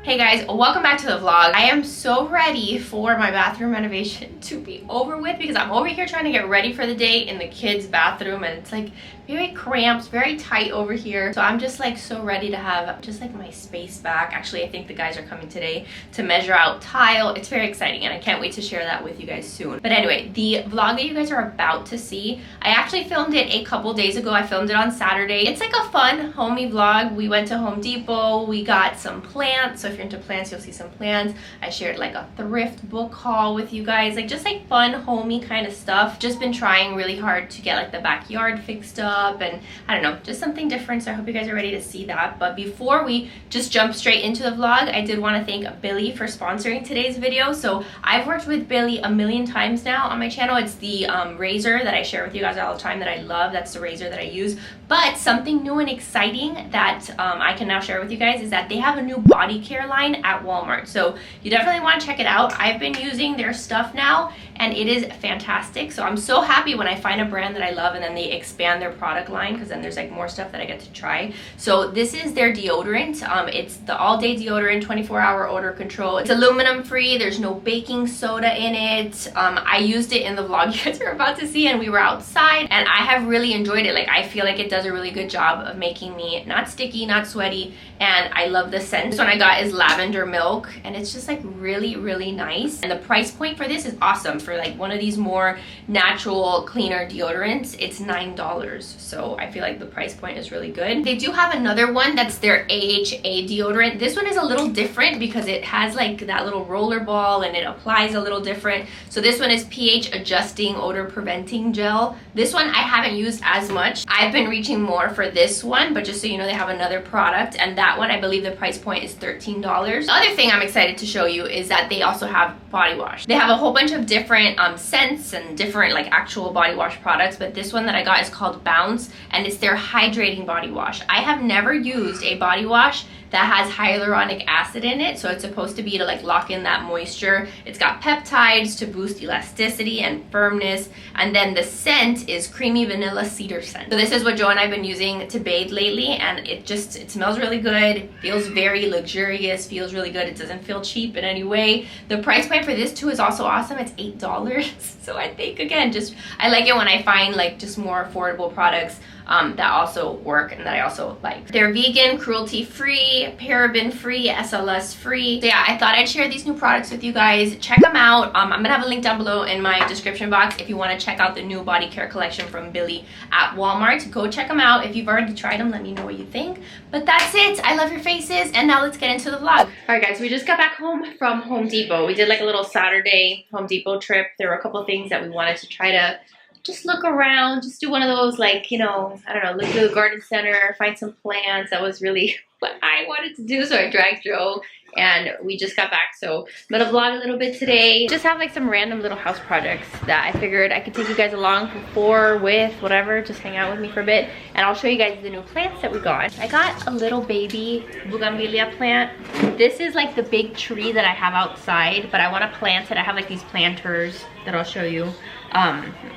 Hey guys, welcome back to the vlog. I am so ready for my bathroom renovation to be over with because I'm over here trying to get ready for the day in the kids' bathroom, and it's like very cramped, very tight over here. So I'm just like so ready to have just like my space back. Actually, I think the guys are coming today to measure out tile. It's very exciting and I can't wait to share that with you guys soon. But anyway, the vlog that you guys are about to see, I actually filmed it a couple days ago. I filmed it on Saturday. It's like a fun homey vlog. We went to Home Depot, we got some plants. So if you're into plants, you'll see some plants. I shared like a thrift book haul with you guys, like just like fun homey kind of stuff. Just been trying really hard to get like the backyard fixed up, and I don't know, just something different. So I hope you guys are ready to see that. But before we just jump straight into the vlog, I did want to thank Billy for sponsoring today's video. So I've worked with Billy a million times now on my channel. It's the razor that I share with you guys all the time that I love. That's the razor that I use. But something new and exciting that I can now share with you guys is that they have a new body care line at Walmart. So you definitely want to check it out. I've been using their stuff now and it is fantastic. So I'm so happy when I find a brand that I love and then they expand their product line, because then there's like more stuff that I get to try. So this is their deodorant. It's the all-day deodorant, 24-hour odor control. It's aluminum free. There's no baking soda in it. I used it in the vlog you guys are about to see, and we were outside and I have really enjoyed it. Like I feel like it does a really good job of making me not sticky, not sweaty, and I love the scent. This one I got is lavender milk and it's just like really nice, and the price point for this is awesome. For like one of these more natural cleaner deodorants, it's $9. So I feel like the price point is really good. They do have another one that's their AHA deodorant. This one is a little different because it has like that little roller ball and it applies a little different. So this one is pH adjusting odor preventing gel. This one I haven't used as much. I've been reaching more for this one, but just so you know, they have another product, and that one I believe the price point is $13. The other thing I'm excited to show you is that they also have body wash. They have a whole bunch of different scents and different like actual body wash products, but this one that I got is called Bounce, and it's their hydrating body wash. I have never used a body wash that has hyaluronic acid in it, so it's supposed to be to like lock in that moisture. It's got peptides to boost elasticity and firmness, and then the scent is creamy vanilla cedar scent. So this is what Joe and I've been using to bathe lately, and it smells really good, feels very luxurious, feels really good. It doesn't feel cheap in any way. The price point for this too is also awesome. It's $8. So I think, again, just I like it when I find like just more affordable products that also work and that I also like. They're vegan, cruelty-free, paraben-free, SLS-free. So yeah, I thought I'd share these new products with you guys. Check them out. I'm gonna have a link down below in my description box if you want to check out the new body care collection from Billy at Walmart. Go check them out. If you've already tried them, let me know what you think. But that's it. I love your faces, and now let's get into the vlog. All right, guys, we just got back home from Home Depot. We did like a little Saturday Home Depot trip. There were a couple things that we wanted to try to just look around, just do one of those, like, you know, I don't know, look through the garden center, find some plants. That was really what I wanted to do. So I dragged Joe and we just got back. So I'm gonna vlog a little bit today. Just have like some random little house projects that I figured I could take you guys along for, with, whatever, just hang out with me for a bit. And I'll show you guys the new plants that we got. I got a little baby bougainvillea plant. This is like the big tree that I have outside, but I want to plant it. I have like these planters that I'll show you.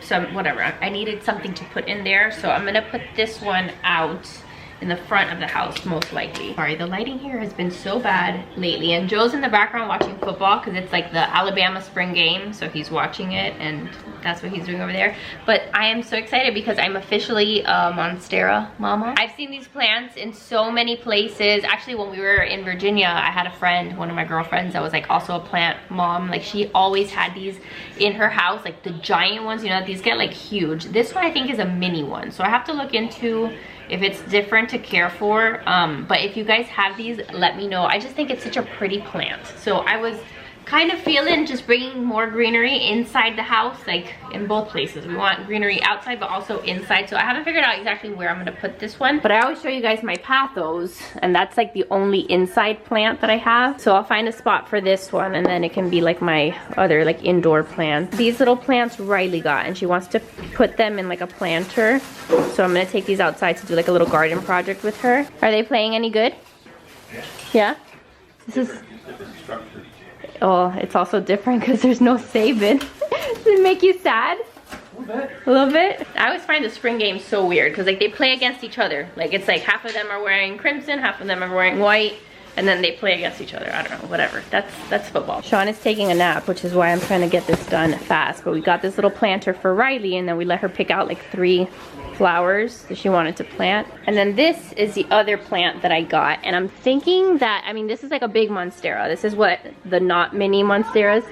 So whatever, I needed something to put in there, so I'm gonna put this one out in the front of the house, most likely. Sorry, the lighting here has been so bad lately, and Joe's in the background watching football because it's like the Alabama spring game, so he's watching it and that's what he's doing over there. But I am so excited because I'm officially Monstera Mama. I've seen these plants in so many places. Actually, when we were in Virginia, I had a friend, one of my girlfriends, that was like also a plant mom. Like she always had these in her house, like the giant ones, you know, these get like huge. This one I think is a mini one, so I have to look into if it's different to care for. But if you guys have these, let me know. I just think it's such a pretty plant. So I was kind of feeling just bringing more greenery inside the house, like in both places. We want greenery outside but also inside. So I haven't figured out exactly where I'm gonna put this one, but I always show you guys my pathos, and that's like the only inside plant that I have. So I'll find a spot for this one, and then it can be like my other like indoor plant. These little plants Riley got, and she wants to put them in like a planter. So I'm gonna take these outside to do like a little garden project with her. Are they playing any good? Yeah? This is... Oh, it's also different because there's no saving. Does it make you sad? A little bit. A little bit? I always find the spring games so weird because like they play against each other. Like it's like half of them are wearing crimson, half of them are wearing white. and then they play against each other. I don't know, whatever. That's football. Sean is taking a nap, which is why I'm trying to get this done fast. But we got this little planter for Riley, and then we let her pick out like 3 flowers that she wanted to plant. And then this is the other plant that I got, and I'm thinking that, I mean, this is like a big monstera. This is what the not mini monsteras.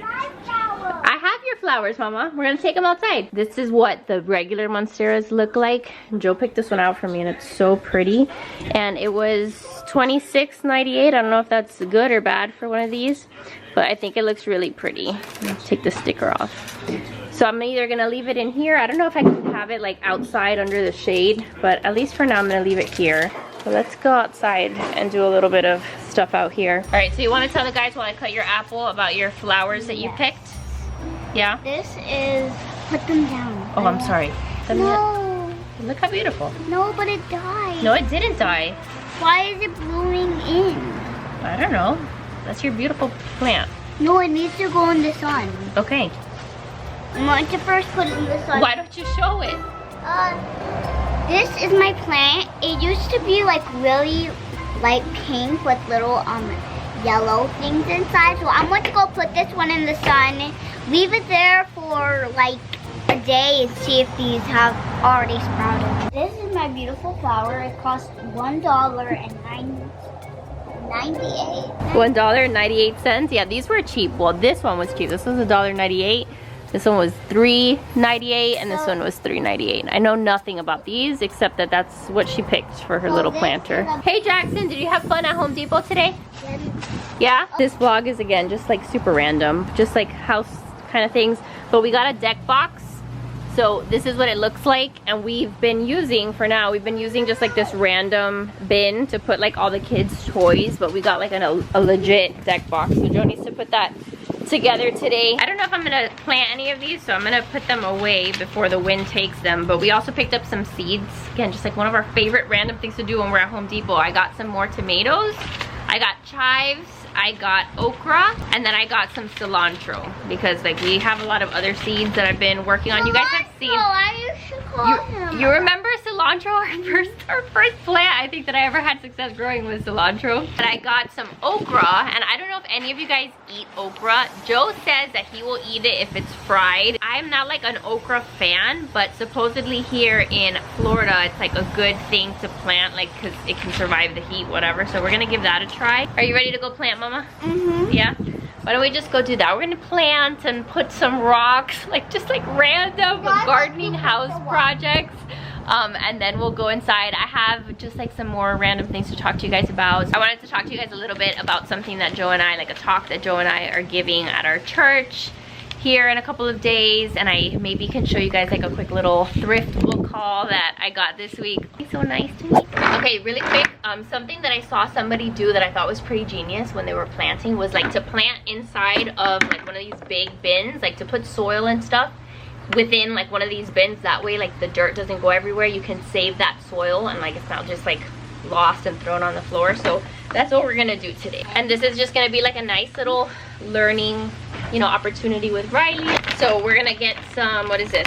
I have your flowers, Mama. We're gonna take them outside. This is what the regular monsteras look like. Joe picked this one out for me, and it's so pretty. And it was $26.98. I don't know if that's good or bad for one of these, but I think it looks really pretty. Let's take the sticker off. So I'm either gonna leave it in here. I don't know if I can have it like outside under the shade, but at least for now I'm gonna leave it here. So let's go outside and do a little bit of stuff out here. All right, so you wanna tell the guys while I cut your apple about your flowers that you picked? Yeah? This is, put them down. Oh, I'm sorry. No. Look how beautiful. No, but it died. No, it didn't die. Why is it blooming in? I don't know. That's your beautiful plant. No, it needs to go in the sun. Okay. I'm going to first put it in the sun. Why don't you show it? This is my plant. It used to be like really light pink with little yellow things inside. So I'm going to go put this one in the sun, leave it there for like a day and see if these have already sprouted. This is my beautiful flower. It cost $1.98. $1.98. Yeah, these were cheap. Well, this one was cheap. This was $1.98. This one was $3.98, and this one was $3.98. I know nothing about these except that that's what she picked for her little planter. Hey Jackson, did you have fun at Home Depot today? Yeah? This vlog is again just like super random, just like house kind of things. But we got a deck box. So this is what it looks like, and we've been using just like this random bin to put like all the kids' toys, but we got like a legit deck box. So Joe needs to put that together today. I don't know if I'm gonna plant any of these, so I'm gonna put them away before the wind takes them. But we also picked up some seeds. Again, just like one of our favorite random things to do when we're at Home Depot. I got some more tomatoes, I got chives, I got okra, and then I got some cilantro because like we have a lot of other seeds that I've been working on. You guys have seen. You remember cilantro? Our first plant I think that I ever had success growing was cilantro. And I got some okra, and I don't know if any of you guys eat okra. Joe says that he will eat it if it's fried. I'm not like an okra fan, but supposedly here in Florida it's like a good thing to plant, like because it can survive the heat, whatever. So we're gonna give that a try. Are you ready to go plant, Mama? Mm-hmm. Yeah? Why don't we just go do that? We're gonna plant and put some rocks, like just like random gardening house projects. And then we'll go inside. I have just like some more random things to talk to you guys about. I wanted to talk to you guys a little bit about something that Joe and I, like a talk that Joe and I are giving at our church here in a couple of days, and I maybe can show you guys like a quick little thrift book haul that I got this week. It's so nice to me. Okay, really quick, something that I saw somebody do that I thought was pretty genius when they were planting was like to plant inside of like one of these big bins, like to put soil and stuff within like one of these bins. That way like the dirt doesn't go everywhere. You can save that soil and like it's not just like lost and thrown on the floor. So that's what we're gonna do today. And this is just gonna be like a nice little learning, you know, opportunity with Riley. So we're gonna get some, what is this?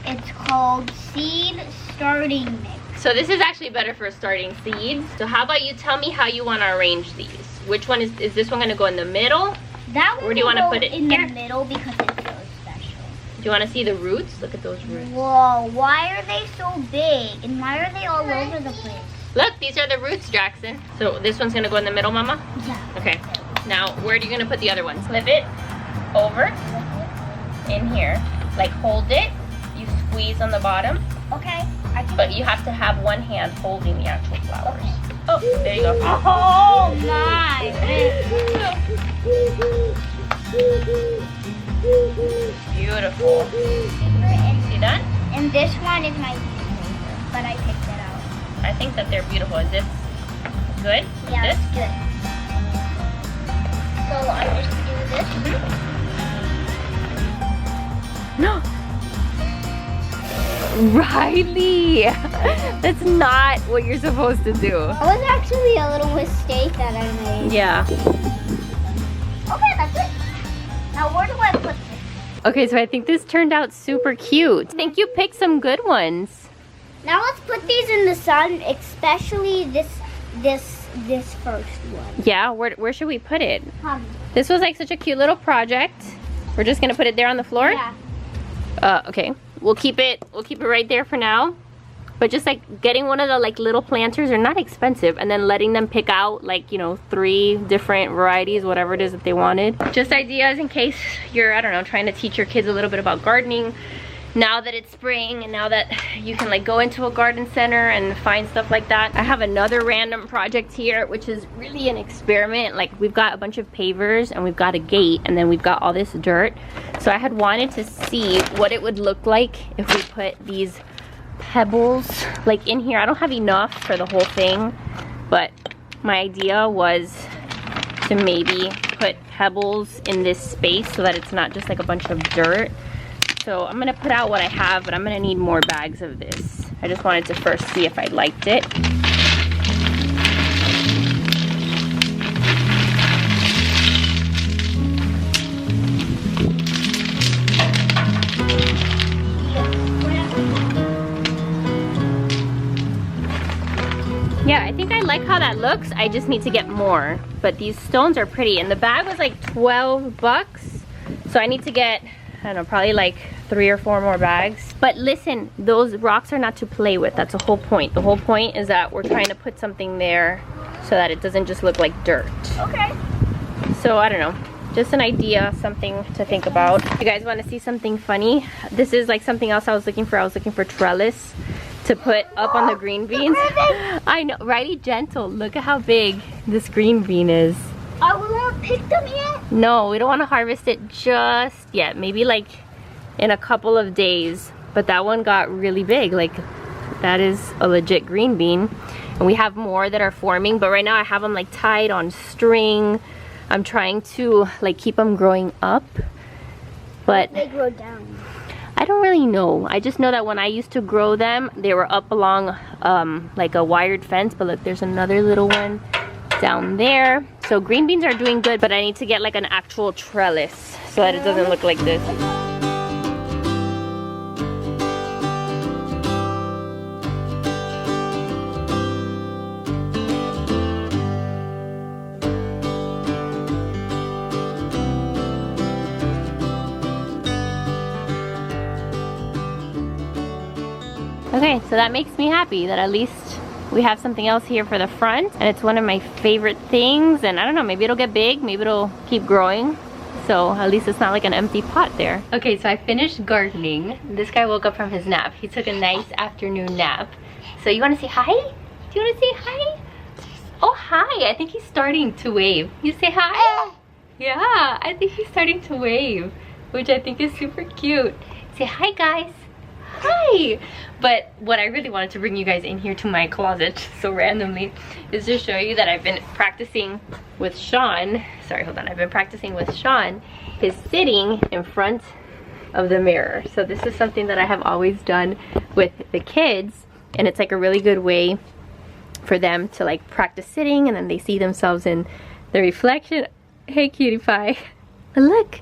It's called seed starting mix. So this is actually better for starting seeds. So how about you tell me how you want to arrange these? Which one is this one gonna go in the middle? That one, or do you want to put it in here? the middle because it's so special. Do you want to see the roots? Look at those roots. Whoa, why are they so big? And why are they all over the place? Look, these are the roots, Jackson. So this one's gonna go in the middle, Mama? Yeah. Okay. Now, where are you gonna put the other ones? Flip it over in here. Like hold it. You squeeze on the bottom. Okay. But you have to have one hand holding the actual flowers. Oh, there you go. Oh my! Beautiful. You done? And this one is my favorite, but I picked it out. I think that they're beautiful. Is this good? Yeah, This? it's good. So I'm just do this. No. Riley, that's not what you're supposed to do. That was actually a little mistake that I made. Yeah. Okay, that's it. Now where do I put this? Okay, so I think this turned out super cute. I think you picked some good ones. Now let's put these in the sun, especially this this first one. Yeah, where should we put it? Mommy. This was like such a cute little project. We're just gonna put it there on the floor? Yeah. Okay. We'll keep it right there for now. But just like getting one of the like little planters are not expensive, and then letting them pick out like, you know, 3 different varieties, whatever it is that they wanted. Just ideas in case you're, I don't know, trying to teach your kids a little bit about gardening now that it's spring and now that you can like go into a garden center and find stuff like that. I have another random project here, which is really an experiment. Like, we've got a bunch of pavers and we've got a gate, and then we've got all this dirt. So I had wanted to see what it would look like if we put these pebbles like in here. I don't have enough for the whole thing, but my idea was to maybe put pebbles in this space so that it's not just like a bunch of dirt. So I'm gonna put out what I have, but I'm gonna need more bags of this. I just wanted to first see if I liked it. Yeah, I think I like how that looks. I just need to get more. But these stones are pretty, and the bag was like 12 bucks. So I need to get, I don't know, probably like 3 or 4 more bags. But listen, those rocks are not to play with. That's the whole point. The whole point is that we're trying to put something there so that it doesn't just look like dirt. Okay. So I don't know, just an idea, something to think about. You guys want to see something funny? This is like something else I was looking for. I was looking for trellis to put up on the green beans. I know, righty gentle. Look at how big this green bean is. Are we gonna pick them yet? No, we don't want to harvest it just yet. Maybe like in a couple of days. But that one got really big. Like, that is a legit green bean. And we have more that are forming, but right now I have them like tied on string. I'm trying to like keep them growing up, but They grow down. I don't really know. I just know that when I used to grow them, they were up along like a wired fence. But look, there's another little one down there. So green beans are doing good, but I need to get like an actual trellis so that it doesn't look like this. Okay, so that makes me happy that at least we have something else here for the front, and it's one of my favorite things. And I don't know, maybe it'll get big, maybe it'll keep growing, so at least it's not like an empty pot there. Okay, so I finished gardening. This guy woke up from his nap. He took a nice afternoon nap. So you want to say hi? Do you want to say hi? Oh, hi. I think he's starting to wave. You say hi? Yeah, I think he's starting to wave, which I think is super cute. Say hi, guys. Hi! But what I really wanted to bring you guys in here to my closet so randomly is to show you that I've been practicing with Sean. Sorry, hold on. I've been practicing with Sean his sitting in front of the mirror. So this is something that I have always done with the kids, and it's like a really good way for them to like practice sitting, and then they see themselves in the reflection. Hey, cutie pie. Look.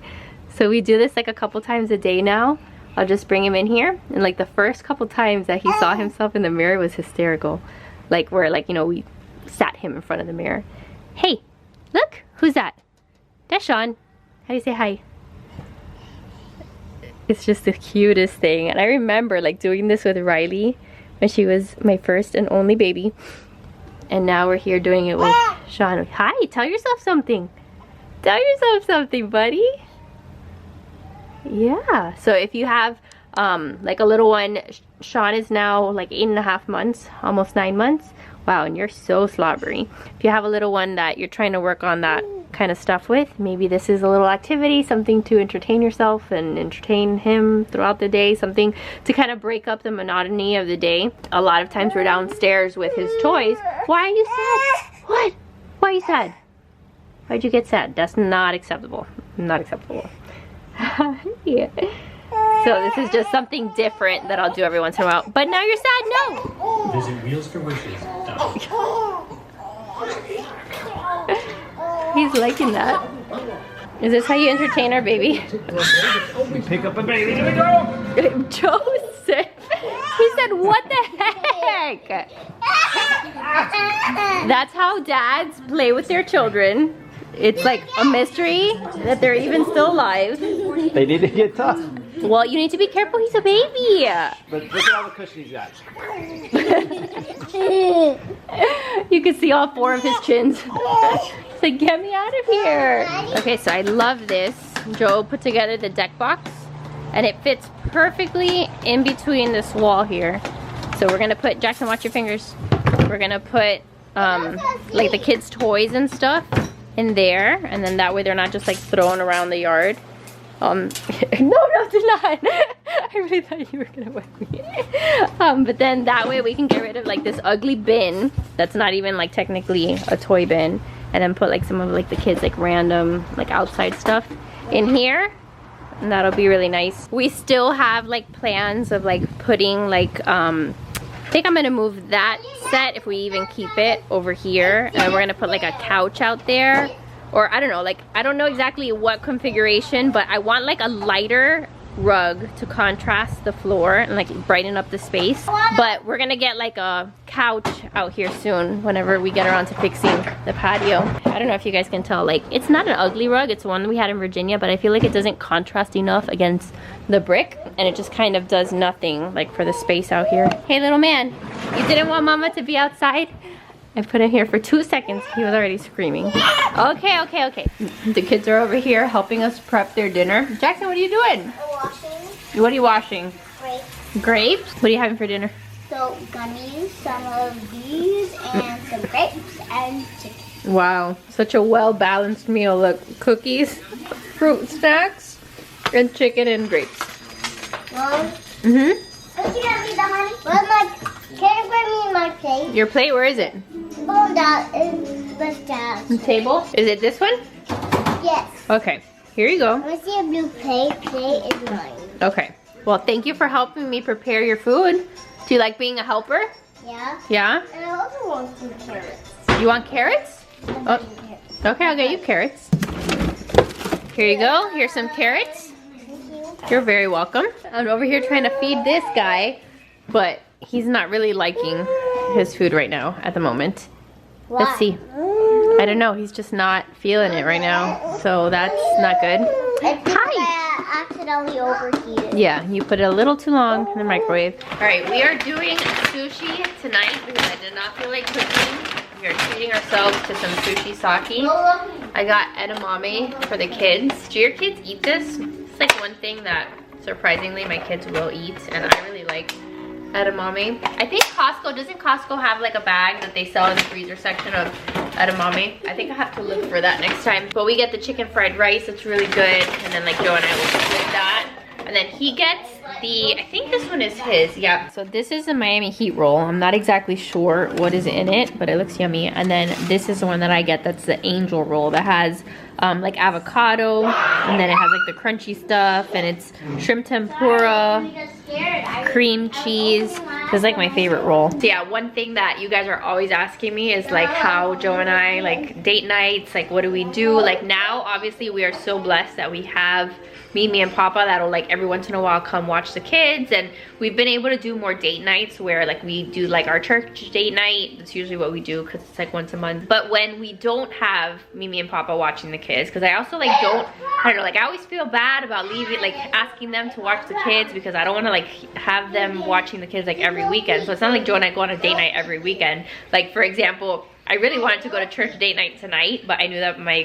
So we do this like a couple times a day now. I'll just bring him in here, and like the first couple times that he saw himself in the mirror was hysterical. Like, where like, you know, we sat him in front of the mirror. Hey, look, who's that? That's Sean. How do you say hi? It's just the cutest thing. And I remember like doing this with Riley when she was my first and only baby. And now we're here doing it with Sean. Hi, tell yourself something. Tell yourself something, buddy. Yeah, so if you have like a little one, Sean is now like 8.5 months, almost 9 months. Wow, and you're so slobbery. If you have a little one that you're trying to work on that kind of stuff with, maybe this is a little activity, something to entertain yourself and entertain him throughout the day, something to kind of break up the monotony of the day. A lot of times we're downstairs with his toys. Why are you sad? What? Why are you sad? Why'd you get sad? That's not acceptable. Not acceptable. Yeah. So this is just something different that I'll do every once in a while. But now you're sad? No. Visit Wheels for Wishes. He's liking that. Is this how you entertain our baby? We pick up a baby. Here we go. Joseph. He said, what the heck? That's how dads play with their children. It's like a mystery that they're even still alive. They need to get tough. Well, you need to be careful, he's a baby. But look at all the cushion he's got. You can see all 4 of his chins. He's like, get me out of here. Okay, so I love this. Joe put together the deck box and it fits perfectly in between this wall here. So we're gonna put, Jackson, watch your fingers. We're gonna put like the kids' toys and stuff in there, and then that way they're not just like thrown around the yard. No, do not. I really thought you were gonna whack me. But then that way we can get rid of like this ugly bin that's not even like technically a toy bin, and then put like some of like the kids like random like outside stuff in here, and that'll be really nice. We still have like plans of like putting like I think I'm gonna move that set, if we even keep it, over here, and then we're gonna put like a couch out there, or I don't know, like I don't know exactly what configuration, but I want like a lighter rug to contrast the floor and like brighten up the space. But we're gonna get like a couch out here soon whenever we get around to fixing the patio. I don't know if you guys can tell, like it's not an ugly rug, it's one we had in Virginia, but I feel like it doesn't contrast enough against the brick, and it just kind of does nothing like for the space out here. Hey little man, you didn't want mama to be outside? I put him here for 2 seconds, he was already screaming. Okay, okay, okay. The kids are over here helping us prep their dinner. Jackson, what are you doing? Washing. What are you washing? Grapes. Grapes? What are you having for dinner? So gummies, some of these, and some grapes and chicken. Wow, such a well-balanced meal. Look, cookies, fruit snacks, and chicken and grapes. Mom? Mm-hmm. Look at me, the honey. Where's my, can you bring me my plate? Your plate, where is it? Oh, that is the stash. The table? Is it this one? Yes. Okay, here you go. I want to see a blue plate. Plate is mine. Okay, well thank you for helping me prepare your food. Do you like being a helper? Yeah. Yeah? And I also want some carrots. You want carrots? Oh, okay, I'll get you carrots. Here you go, here's some carrots. You're very welcome. I'm over here trying to feed this guy, but he's not really liking his food right now at the moment. Why? Let's see. I don't know, he's just not feeling it right now, so that's not good. I accidentally overheated. Yeah, you put it a little too long in the microwave. All right, we are doing sushi tonight because I did not feel like cooking. We are treating ourselves to some sushi sake. I got edamame for the kids. Do your kids eat this? It's like one thing that surprisingly my kids will eat, and I really like edamame. I think doesn't Costco have like a bag that they sell in the freezer section of edamame? I think I have to look for that next time. But we get the chicken fried rice, it's really good, and then like Joe and I will split that. And then he gets the, I think this one is his, yeah. So this is a Miami heat roll. I'm not exactly sure what is in it, but it looks yummy. And then this is the one that I get, that's the angel roll that has like avocado, and then it has like the crunchy stuff, and it's shrimp tempura, cream cheese. This is like my favorite roll. So yeah, one thing that you guys are always asking me is like how Joe and I like date nights, like what do we do? Like now, obviously we are so blessed that we have Mimi and Papa that'll like every once in a while come watch the kids, and we've been able to do more date nights where like we do like our church date night. That's usually what we do because it's like once a month. But when we don't have Mimi and Papa watching the kids, because I also like I don't know, like I always feel bad about leaving, like asking them to watch the kids, because I don't want to like have them watching the kids like every weekend. So it's not like Joe and I go on a date night every weekend. Like for example, I really wanted to go to church date night tonight, but I knew that my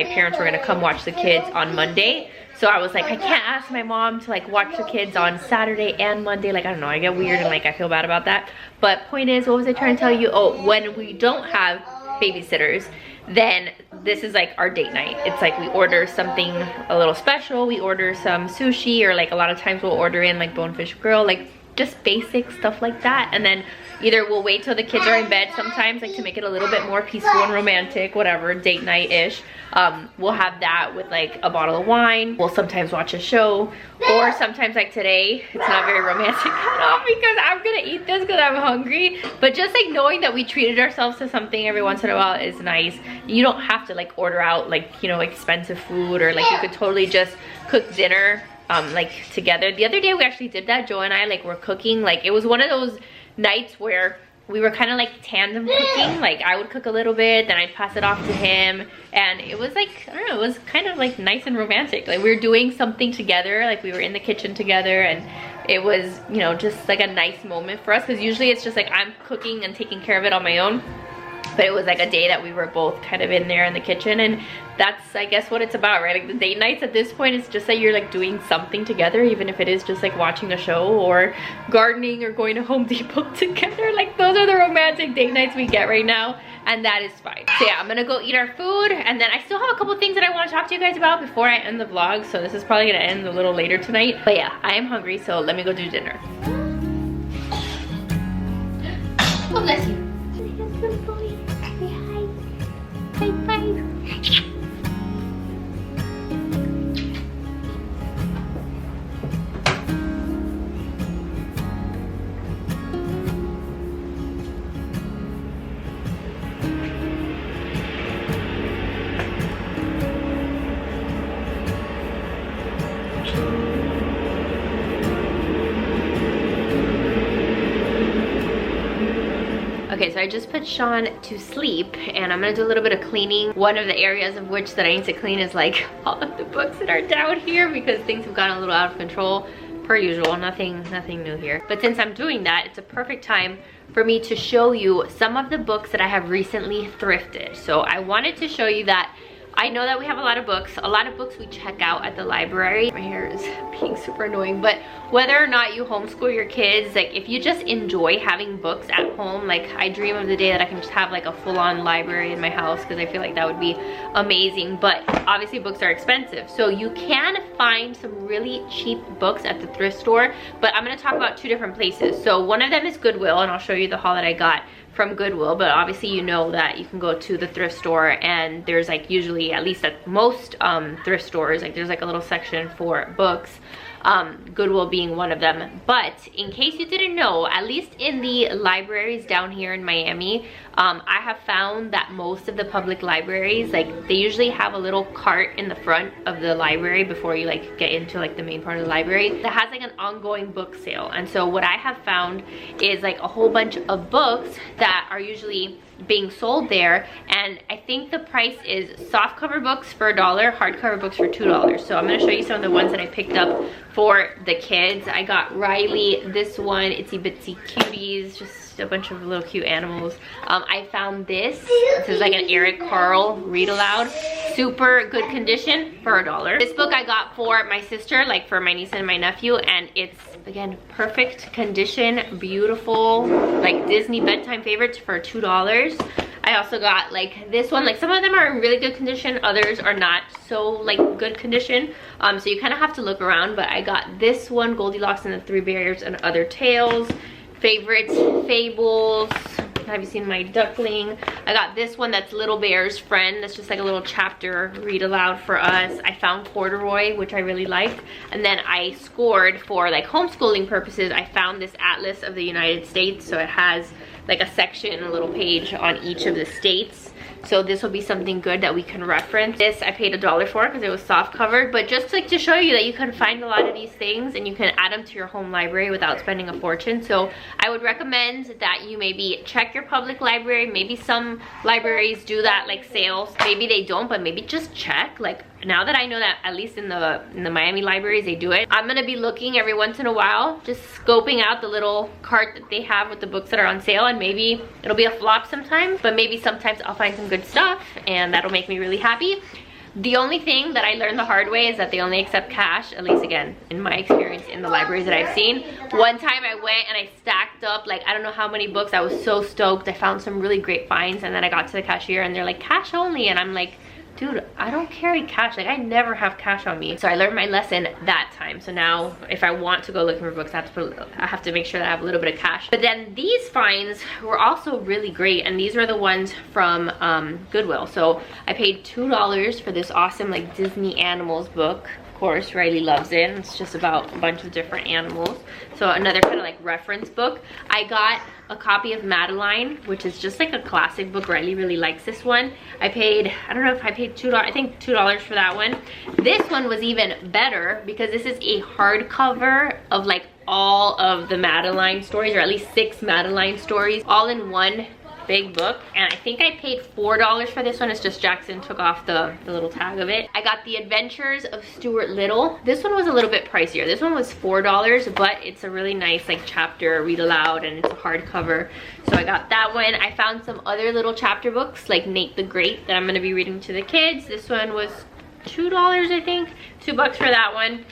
parents were gonna come watch the kids on Monday. So I was like, I can't ask my mom to like watch the kids on Saturday and Monday. Like, I don't know, I get weird and like I feel bad about that. But point is, what was I trying to tell you? Oh, when we don't have babysitters, then this is like our date night. It's like we order something a little special. We order some sushi, or like a lot of times we'll order in like Bonefish Grill, like just basic stuff like that. And then either we'll wait till the kids are in bed sometimes, like to make it a little bit more peaceful and romantic, whatever, date night-ish. We'll have that with like a bottle of wine. We'll sometimes watch a show, or sometimes like today, it's not very romantic at all because I'm gonna eat this because I'm hungry. But just like knowing that we treated ourselves to something every once in a while is nice. You don't have to like order out like, you know, expensive food, or like you could totally just cook dinner like together. The other day we actually did that. Joe and I like were cooking. Like it was one of those nights where we were kind of like tandem cooking. Like I would cook a little bit, then I'd pass it off to him, and it was like, I don't know, it was kind of like nice and romantic. Like we were doing something together, like we were in the kitchen together, and it was, you know, just like a nice moment for us, because usually it's just like I'm cooking and taking care of it on my own. But it was like a day that we were both kind of in there in the kitchen, and that's, I guess, what it's about, right? Like the date nights at this point, it's just that you're like doing something together, even if it is just like watching a show or gardening or going to Home Depot together. Like those are the romantic date nights we get right now, and that is fine. So yeah, I'm gonna go eat our food, and then I still have a couple things that I want to talk to you guys about before I end the vlog. So this is probably gonna end a little later tonight. But yeah, I am hungry, so let me go do dinner. Oh, bless you. Okay, so I just put Sean to sleep, and I'm gonna do a little bit of cleaning. One of the areas of which that I need to clean is like all of the books that are down here, because things have gotten a little out of control per usual. Nothing new here. But since I'm doing that, it's a perfect time for me to show you some of the books that I have recently thrifted. So I wanted to show you that I know that we have a lot of books we check out at the library. My hair is being super annoying, but whether or not you homeschool your kids, like if you just enjoy having books at home, like I dream of the day that I can just have like a full-on library in my house, because I feel like that would be amazing. But obviously books are expensive, so you can find some really cheap books at the thrift store, but I'm gonna talk about two different places. So one of them is Goodwill, and I'll show you the haul that I got from Goodwill, but obviously you know that you can go to the thrift store, and there's like usually, at least at most thrift stores, like there's like a little section for books, Goodwill being one of them. But in case you didn't know, at least in the libraries down here in Miami, I have found that most of the public libraries, like they usually have a little cart in the front of the library before you like get into like the main part of the library that has like an ongoing book sale. And so what I have found is like a whole bunch of books that are usually being sold there, and I think the price is softcover books for $1, hardcover books for $2. So I'm going to show you some of the ones that I picked up for the kids. I got Riley this one, Itsy Bitsy Cuties, just a bunch of little cute animals. I found this is like an Eric Carle read aloud, super good condition for $1. This book I got for my sister, like for my niece and my nephew, and it's again perfect condition, beautiful, like Disney bedtime favorites for $2. I also got like this one, like some of them are in really good condition, others are not so like good condition, so you kind of have to look around. But I got this one, Goldilocks and the Three Bears and Other Tales, Favorites, Fables. Have you seen My Duckling? I got this one that's Little Bear's Friend. That's just like a little chapter read aloud for us. I found Corduroy, which I really liked. And then I scored for like homeschooling purposes. I found this Atlas of the United States. So it has like a section, a little page on each of the states. So this will be something good that we can reference. This I paid $1 for because it was soft covered, but just like to show you that you can find a lot of these things and you can add them to your home library without spending a fortune. So I would recommend that you maybe check your public library. Maybe some libraries do that, like sales. Maybe they don't, but maybe just check. Like now that I know that at least in the Miami libraries they do it, I'm gonna be looking every once in a while, just scoping out the little cart that they have with the books that are on sale, and maybe it'll be a flop sometimes, but maybe sometimes I'll find some good stuff and that'll make me really happy. The only thing that I learned the hard way is that they only accept cash, at least again in my experience in the libraries that I've seen. One time I went and I stacked up like I don't know how many books. I was so stoked. I found some really great finds, and then I got to the cashier and they're like, cash only, and I'm like, dude, I don't carry cash. Like I never have cash on me. So I learned my lesson that time. So now if I want to go looking for books, I have to make sure that I have a little bit of cash. But then these finds were also really great, and these were the ones from Goodwill. So I paid $2 for this awesome like Disney animals book. Of course, Riley loves it. It's just about a bunch of different animals. So another kind of like reference book. I got a copy of Madeline, which is just like a classic book. Riley really likes this one. I paid, I don't know if I paid $2, I think $2 for that one. This one was even better because this is a hardcover of like all of the Madeline stories, or at least 6 Madeline stories, all in one big book. And I think I paid $4 for this one. It's just Jackson took off the little tag of it. I got The Adventures of Stuart Little. This one was a little bit pricier. This one was $4, but it's a really nice like chapter read aloud, and it's a hardcover. So I got that one. I found some other little chapter books like Nate the Great that I'm gonna be reading to the kids. This one was $2, I think. $2 for that one.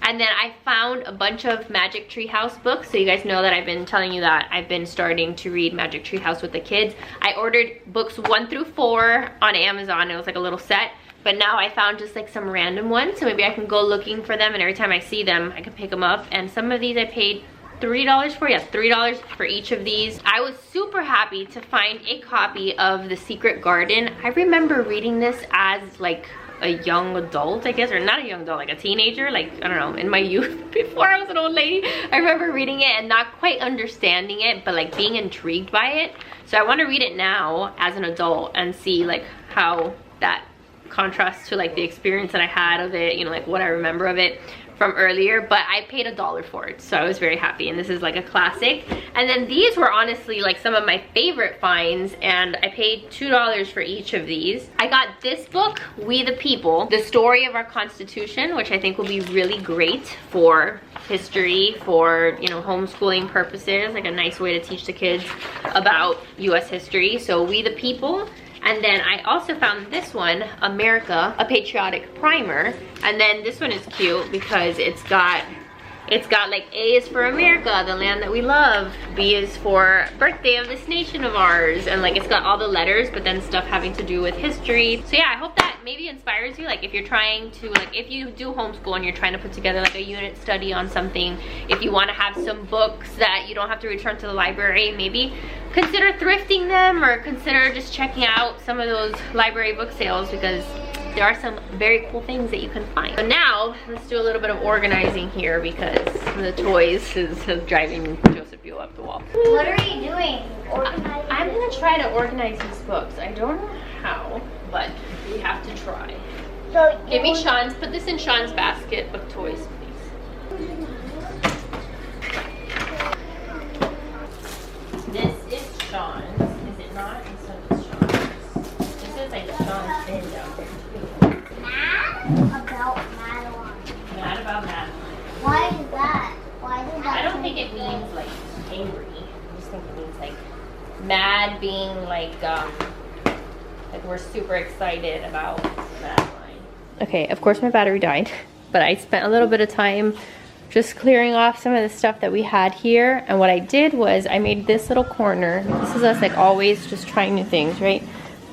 And then I found a bunch of Magic Tree House books. So you guys know that I've been telling you that I've been starting to read Magic Tree House with the kids. I ordered books 1 through 4 on Amazon. It was like a little set. But now I found just like some random ones. So maybe I can go looking for them, and every time I see them, I can pick them up. And some of these I paid $3 for. Yeah, $3 for each of these. I was super happy to find a copy of The Secret Garden. I remember reading this as like a young adult, I guess, or not a young adult, like a teenager, like, I don't know, in my youth, before I was an old lady. I remember reading it and not quite understanding it, but like being intrigued by it. So I want to read it now as an adult and see like how that contrasts to like the experience that I had of it, you know, like what I remember of it from earlier. But I paid $1 for it, so I was very happy, and this is like a classic. And then these were honestly like some of my favorite finds, and I paid $2 for each of these. I got this book, We the People, The Story of Our Constitution, which I think will be really great for history, for, you know, homeschooling purposes, like a nice way to teach the kids about US history. So We the People. And then I also found this one, America, A Patriotic Primer. And then this one is cute because it's got like A is for America, the land that we love. B is for birthday of this nation of ours. And like it's got all the letters, but then stuff having to do with history. So yeah, I hope that maybe inspires you. Like if you're trying to, like if you do homeschool and you're trying to put together like a unit study on something, if you want to have some books that you don't have to return to the library, maybe consider thrifting them, or consider just checking out some of those library book sales, because there are some very cool things that you can find. So now let's do a little bit of organizing here, because the toys is driving Joseph Buell up the wall. What are you doing? Organizing? I'm gonna try to organize these books. I don't know how, but we have to try. So Give me Sean's, put this in Sean's basket of toys, please. This is Sean's, is it not? This one is Sean's. This is like Sean's bin down there too. Mad about Madeline. Mad about that. Why is that? Why does that? I don't think it means like angry. I just think it means like mad, being like we're super excited about Madeline. Okay, of course my battery died, but I spent a little bit of time just clearing off some of the stuff that we had here. And what I did was I made this little corner. This is us like always just trying new things, right?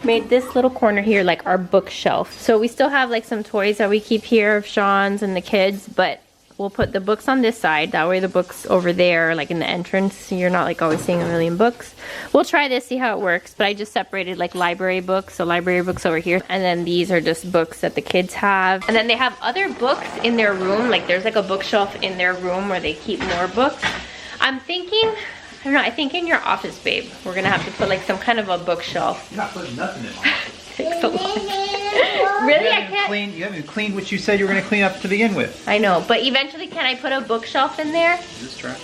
Made this little corner here like our bookshelf. So we still have like some toys that we keep here of Sean's and the kids, but we'll put the books on this side. That way the books over there, like in the entrance, so you're not like always seeing a million books. We'll try this, see how it works. But I just separated like library books. So library books over here. And then these are just books that the kids have. And then they have other books in their room. Like there's like a bookshelf in their room where they keep more books. I'm thinking, I don't know, I think in your office, babe, we're gonna have to put like some kind of a bookshelf. You're not putting nothing in mine. Takes a lot. Really? I can't. You haven't even cleaned what you said you were going to clean up to begin with. I know, but eventually can I put a bookshelf in there? Just try.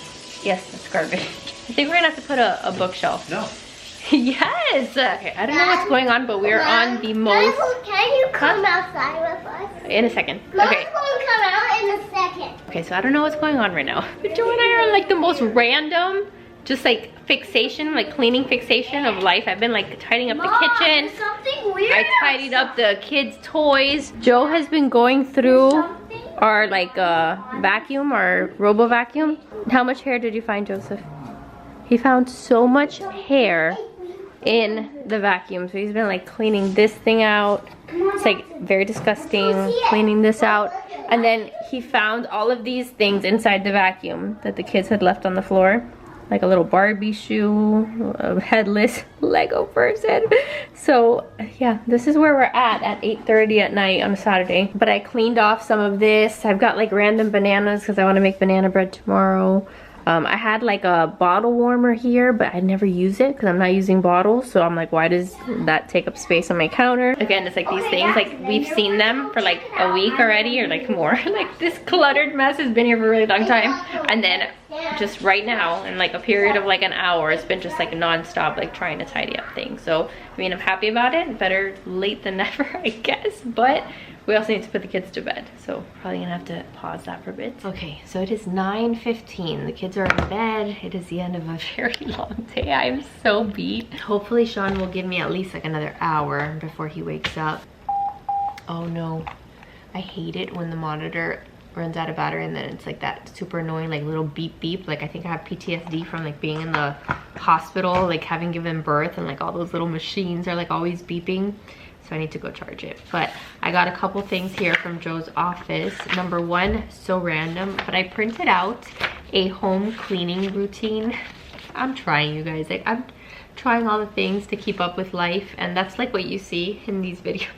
Yes, that's garbage. I think we're gonna have to put a bookshelf. No. Yes! Okay, I don't know what's going on, but we're on the most... Can you come outside with us? In a second. Mom's Okay. going to come out in a second. Okay, so I don't know what's going on right now. But Joe and I are like the most random, just like fixation, like cleaning fixation of life. I've been like tidying up the kitchen. There's something weird. I tidied up the kids' toys. Joe has been going through our like vacuum, our robo vacuum. How much hair did you find, Joseph? He found so much hair in the vacuum. So he's been like cleaning this thing out. It's like very disgusting, cleaning this out. And then he found all of these things inside the vacuum that the kids had left on the floor. Like a little Barbie shoe, a headless Lego person. So yeah, this is where we're at 8:30 at night on a Saturday. But I cleaned off some of this. I've got like random bananas because I want to make banana bread tomorrow. I had like a bottle warmer here, but I never use it because I'm not using bottles. So I'm like, why does that take up space on my counter? Again, it's like these things, like we've seen them for like a week already or like more. Like this cluttered mess has been here for a really long time. And then just right now, in like a period of like an hour, it's been just like non-stop like trying to tidy up things. So I mean, I'm happy about it. Better late than never, I guess. But we also need to put the kids to bed, so probably gonna have to pause that for a bit. Okay, so it is 9:15. The kids are in bed. It is the end of a very long day. I'm so beat. Hopefully Sean will give me at least like another hour before he wakes up. Oh no, I hate it when the monitor runs out of battery and then it's like that super annoying like little beep beep. Like I think I have PTSD from like being in the hospital, like having given birth, and like all those little machines are like always beeping. So I need to go charge it. But I got a couple things here from Joe's office. Number one, so random, but I printed out a home cleaning routine. I'm trying, you guys. Like I'm trying all the things to keep up with life, and that's like what you see in these videos.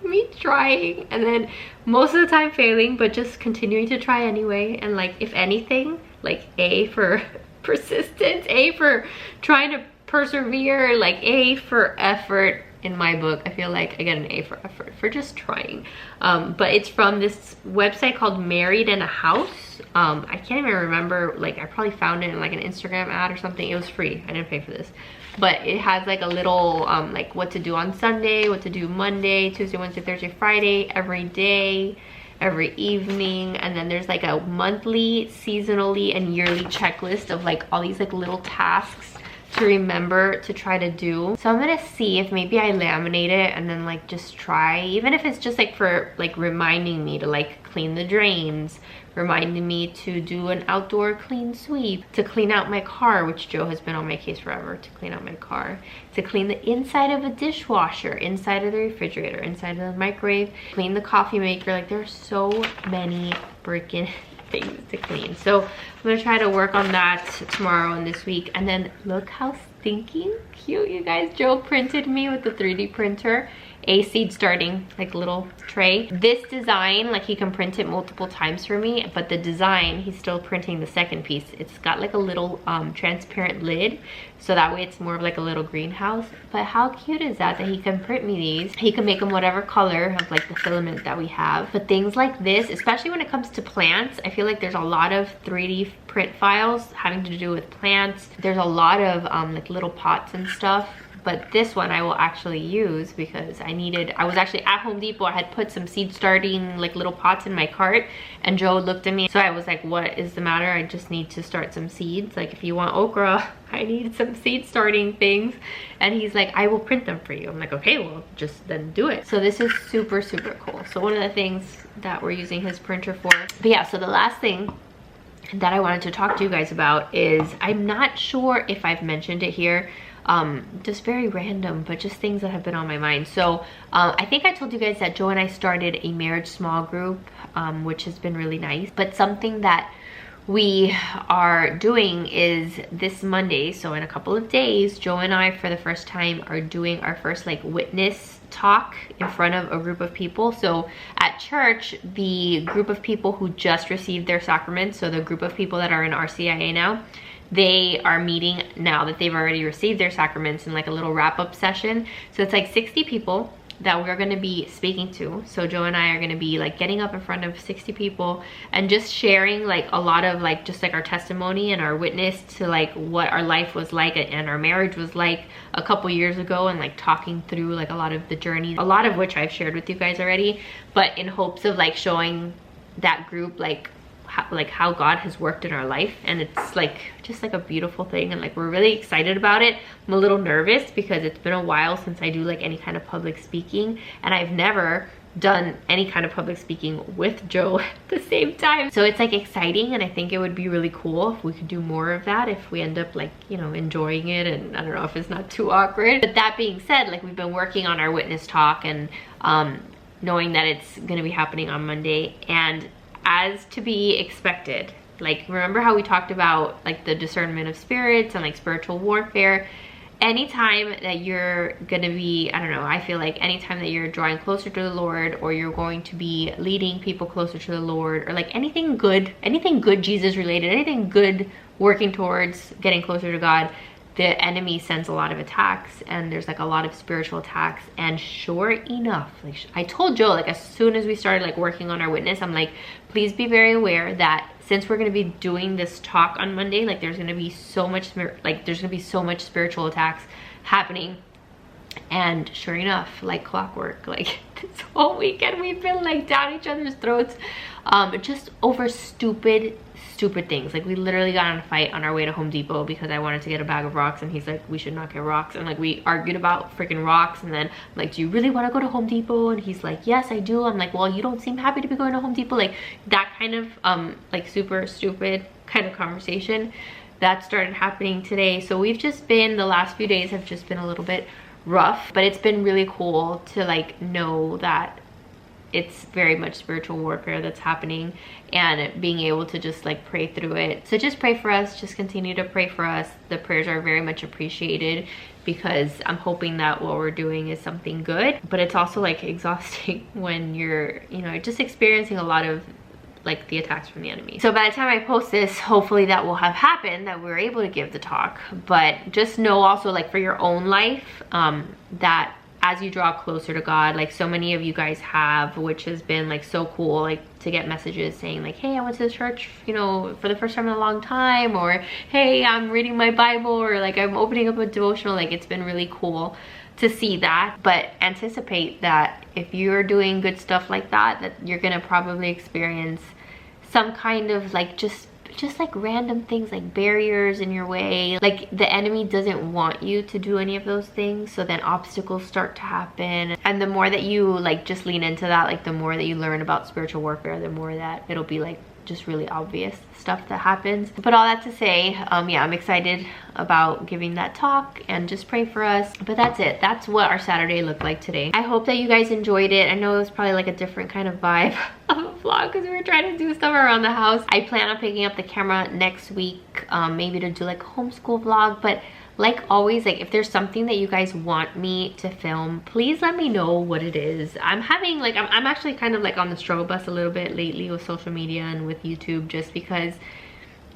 Me trying and then most of the time failing, but just continuing to try anyway. And like if anything, like A for persistence, A for trying to persevere, like A for effort. In my book, I feel like I get an A for effort for just trying. But it's from this website called Married in a House. I can't even remember, like I probably found it in like an Instagram ad or something. It was free, I didn't pay for this. But it has like a little like what to do on Sunday, what to do Monday, Tuesday, Wednesday, Thursday, Friday, every day, every evening. And then there's like a monthly, seasonally, and yearly checklist of like all these like little tasks to remember to try to do. So I'm gonna see if maybe I laminate it and then like just try, even if it's just like for like reminding me to like clean the drains, reminding me to do an outdoor clean sweep, to clean out my car, which Joe has been on my case forever to clean out my car, to clean the inside of a dishwasher, inside of the refrigerator, inside of the microwave, clean the coffee maker. Like there's so many freaking things to clean. So I'm gonna try to work on that tomorrow and this week. And then look how stinking cute, you guys. Joe printed me with the 3D printer a seed starting like little tray. This design, like he can print it multiple times for me, but the design, he's still printing the second piece. It's got like a little transparent lid, so that way it's more of like a little greenhouse. But how cute is that he can print me these? He can make them whatever color of like the filament that we have. But things like this, especially when it comes to plants, I feel like there's a lot of 3D print files having to do with plants. There's a lot of like little pots and stuff. But this one I will actually use because I was actually at Home Depot. I had put some seed starting like little pots in my cart, and Joe looked at me. So I was like, what is the matter? I just need to start some seeds. Like if you want okra, I need some seed starting things. And he's like, I will print them for you. I'm like, okay, well just then do it. So this is super, super cool. So one of the things that we're using his printer for. But yeah, so the last thing that I wanted to talk to you guys about is, I'm not sure if I've mentioned it here, just very random, but just things that have been on my mind. So I think I told you guys that Joe and I started a marriage small group, which has been really nice. But something that we are doing is this Monday, so in a couple of days, Joe and I for the first time are doing our first like witness talk in front of a group of people. So at church, the group of people who just received their sacraments, so the group of people that are in RCIA now, they are meeting now that they've already received their sacraments in like a little wrap-up session. So it's like 60 people that we're going to be speaking to. So Joe and I are going to be like getting up in front of 60 people and just sharing like a lot of like just like our testimony and our witness to like what our life was like and our marriage was like a couple years ago, and like talking through like a lot of the journey, a lot of which I've shared with you guys already, but in hopes of like showing that group like how God has worked in our life. And it's like just like a beautiful thing, and like we're really excited about it. I'm a little nervous because it's been a while since I do like any kind of public speaking, and I've never done any kind of public speaking with Joe at the same time. So it's like exciting, and I think it would be really cool if we could do more of that, if we end up like, you know, enjoying it, and I don't know if it's not too awkward. But that being said, like we've been working on our witness talk, and knowing that it's gonna be happening on Monday, and as to be expected, like remember how we talked about like the discernment of spirits and like spiritual warfare? Anytime that you're gonna be, I don't know, I feel like anytime that you're drawing closer to the Lord, or you're going to be leading people closer to the Lord, or like anything good Jesus related, anything good working towards getting closer to God, the enemy sends a lot of attacks, and there's like a lot of spiritual attacks. And sure enough, like I told Joe, like as soon as we started like working on our witness, I'm like, please be very aware that since we're going to be doing this talk on Monday, like there's going to be so much spiritual attacks happening. And sure enough, like clockwork, like this whole weekend we've been like down each other's throats, just over stupid things. Like we literally got in a fight on our way to Home Depot because I wanted to get a bag of rocks and he's like, we should not get rocks. And like we argued about freaking rocks, and then I'm like, do you really want to go to Home Depot? And he's like, yes I do. I'm like, well, you don't seem happy to be going to Home Depot. Like that kind of like super stupid kind of conversation that started happening today. So we've just been, the last few days have just been a little bit rough, but it's been really cool to like know that it's very much spiritual warfare that's happening, and being able to just like pray through it. So just pray for us, just continue to pray for us. The prayers are very much appreciated, because I'm hoping that what we're doing is something good, but it's also like exhausting when you're, you know, just experiencing a lot of like the attacks from the enemy. So by the time I post this, hopefully that will have happened, that we're able to give the talk. But just know also, like for your own life, that as you draw closer to God, like so many of you guys have, which has been like so cool, like to get messages saying like, hey, I went to the church, you know, for the first time in a long time, or hey, I'm reading my Bible, or like I'm opening up a devotional. Like it's been really cool to see that. But anticipate that if you're doing good stuff like that, that you're gonna probably experience some kind of like just like random things, like barriers in your way. Like the enemy doesn't want you to do any of those things, so then obstacles start to happen. And the more that you like just lean into that, like the more that you learn about spiritual warfare, the more that it'll be like just really obvious stuff that happens. But all that to say, yeah, I'm excited about giving that talk, and just pray for us. But that's it. That's what our Saturday looked like today. I hope that you guys enjoyed it. I know it was probably like a different kind of vibe of a vlog because we were trying to do stuff around the house. I plan on picking up the camera next week, maybe to do like a homeschool vlog. But like always, like if there's something that you guys want me to film, please let me know what it is. I'm having like, I'm actually kind of like on the struggle bus a little bit lately with social media and with YouTube, just because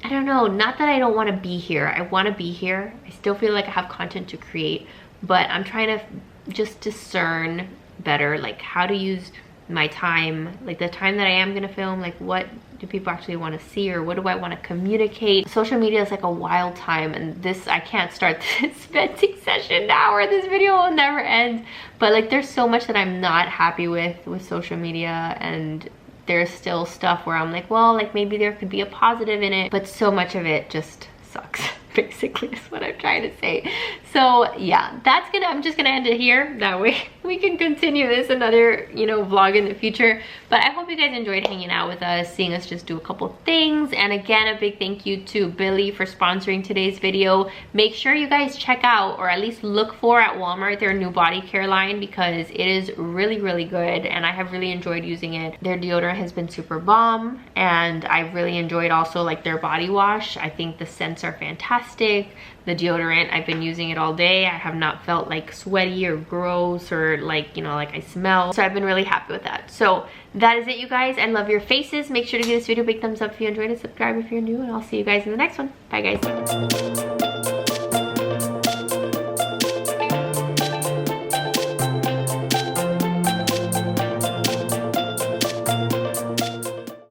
I don't know, not that I don't want to be here. I want to be here. I still feel like I have content to create, but I'm trying to just discern better, like how to use my time, like the time that I am gonna film, like what do people actually want to see, or what do I want to communicate. Social media is like a wild time, and this, I can't start this venting session now or this video will never end. But like there's so much that I'm not happy with social media, and there's still stuff where I'm like, well, like maybe there could be a positive in it, but so much of it just sucks. Basically is what I'm trying to say. So yeah, I'm just gonna end it here. That way we can continue this another, you know, vlog in the future. But I hope you guys enjoyed hanging out with us, seeing us just do a couple things. And again, a big thank you to Billy for sponsoring today's video. Make sure you guys check out, or at least look for at Walmart, their new body care line, because it is really, really good, and I have really enjoyed using it. Their deodorant has been super bomb, and I've really enjoyed also like their body wash. I think the scents are fantastic. The deodorant, I've been using it all day. I have not felt like sweaty or gross or like, you know, like I smell. So I've been really happy with that. So that is it, you guys. I love your faces. Make sure to give this video a big thumbs up if you enjoyed it. Subscribe if you're new, and I'll see you guys in the next one. Bye, guys.